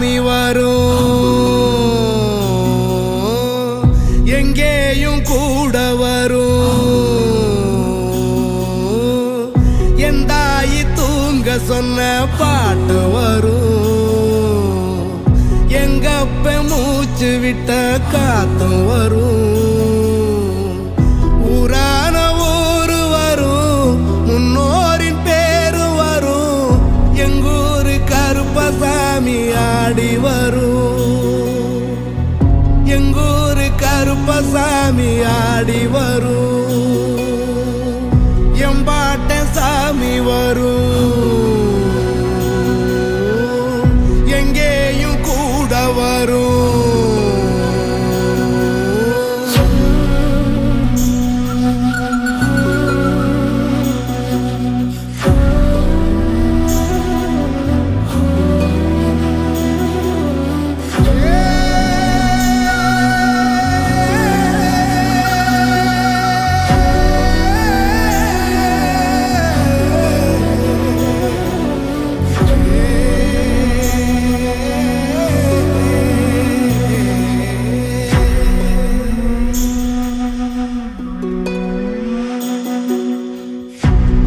சாமி வரும், எங்கேயும் கூட வரும். என் தாயி தூங்க சொன்ன பாட்டு வரும், எங்கப்ப மூச்சு விட்ட காத்தும் வரும். ஊரான ஊரு வரும், முன்னோரின் பேரு வரும். எங்கூரு கருப்பசாமி ஆடி வரும், எங்கூரு கருப்பசாமி ஆடி வரும். எம்பாட்ட சாமி வரும், எங்கேயும் கூட வரும்.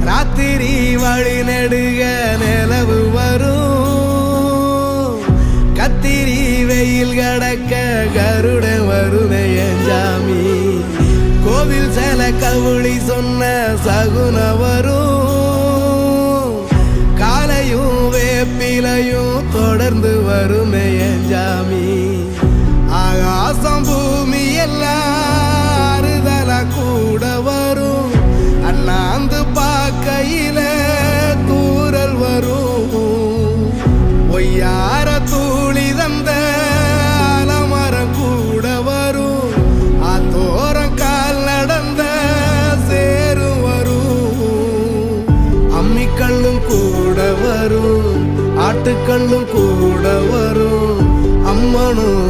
ராத்திரி வழி நெடுக நிலவு வரும், கத்திரி வெயில் கடக்க கருட வருமே என் சாமி. கோவில் சில கவுளி சொன்ன சகுன வரும், காலையும் வேப்பிலையும் தொடர்ந்து வருமே என் சாமி. ஆகாசம் பூமி எல்லாம் அறுதல கூட வரும், அண்ணாந்து பார்க்கையில தூரல் வரும். ஒய்யார தூளி தந்த அலமரம் கூட வரும், ஆத்தோரம் கால் நடந்த சேரும் வரும். அம்மிக்கல்லும் கூட வரும், ஆட்டுக்கல்லும் கூட வரும். அம்மனும்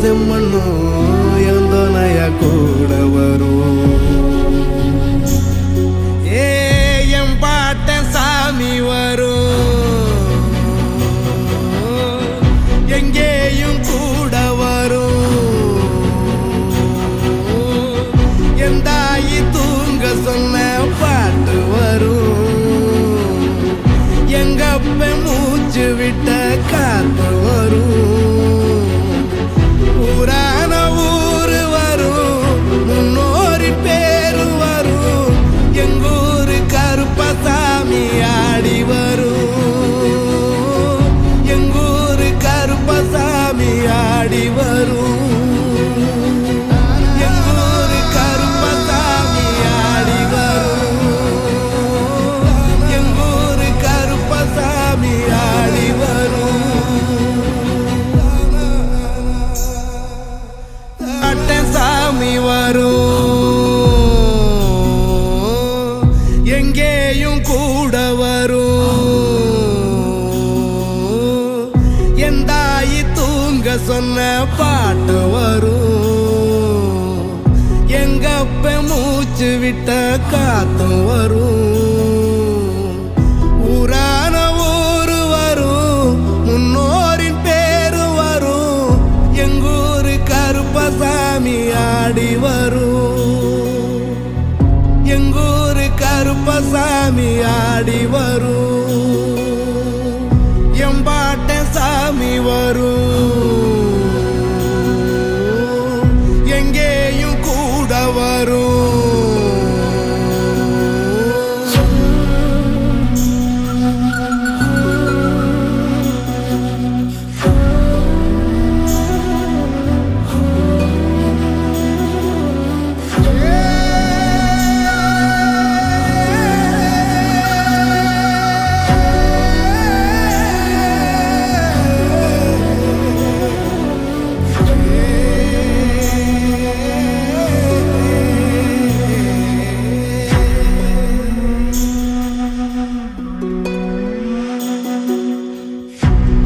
செம்மண்ணும் எந்தனைய கூட வரும். சாமி வரும், எங்கேயும் கூட வரும். என் தாயி தூங்க சொன்ன பாட்டு வரும், எங்கப்ப மூச்சு விட்ட காத்து வரும். ஊரான ஊரு வரும், முன்னோரி பேரு வரும். எங்கூரு கருப்பசாமி ஆடி வரும், எங்கூரு கருப்பசாமி ஆடி வரும். எங்கூரு கருப்பசாமி ஆடி வரும், எங்கூரு கருப்பசாமி ஆடி வரும். சாமி வரும், எங்கேயும் கூட வரும். என் தாயி தூங்க சொன்ன பாட்டு வரும், எங்கப்ப மூச்சு விட்ட காத்தும் வரும். ஊரான ஊரு வரும், முன்னோரின் பேரு வரும். எங்கூரு கருப்பசாமி ஆடி வரும், எங்கூரு கருப்பசாமி ஆடி வரும். எம்பாட்ட சாமி வரும், எங்கேயும் கூட வரும்.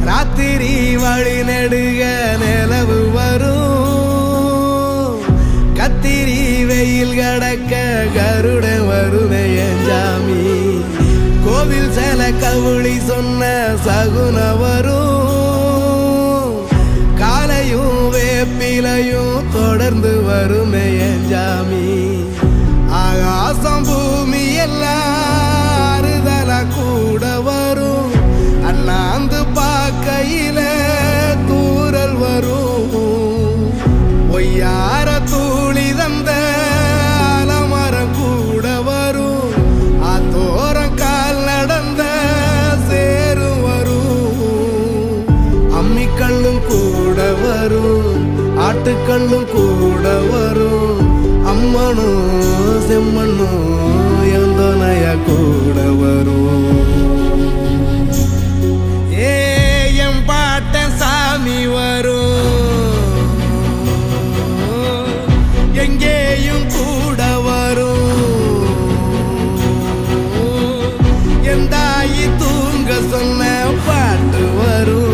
ராத்திரி வழி நெடுக நிலவு வரும், கத்திரி வெயில் கடக்க கருட வருமே என் சாமி. கோவில் சில கவுளி சொன்ன சகுன வரும், பூமியிலையும் தொடர்ந்து வருமே என் ஜாமி. ஆகாசம் பூமி எல்லாம் ஆறுதலா கூட வரும். அண்ணாந்து பார்க்கையில தூரல் வரும். ஒய்யார தூளி தந்த ஆலமரம் கூட வரும். ஆத்தோரம் கால் நடந்த சேரும் வரும். அம்மிக்கல்லும் கூட வரும். ஆட்டுக்கல்லும் கூட வரும். அம்மனும் செம்மண்ணும் எந்தனைய கூட வரும். என் பாட்ட சாமி வரும். எங்கேயும் கூட வரும். என் தாயி தூங்க சொன்ன பாட்டு வரும்.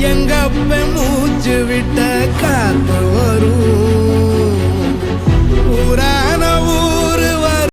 எங்கப்ப மூச்சு விட்ட காத்து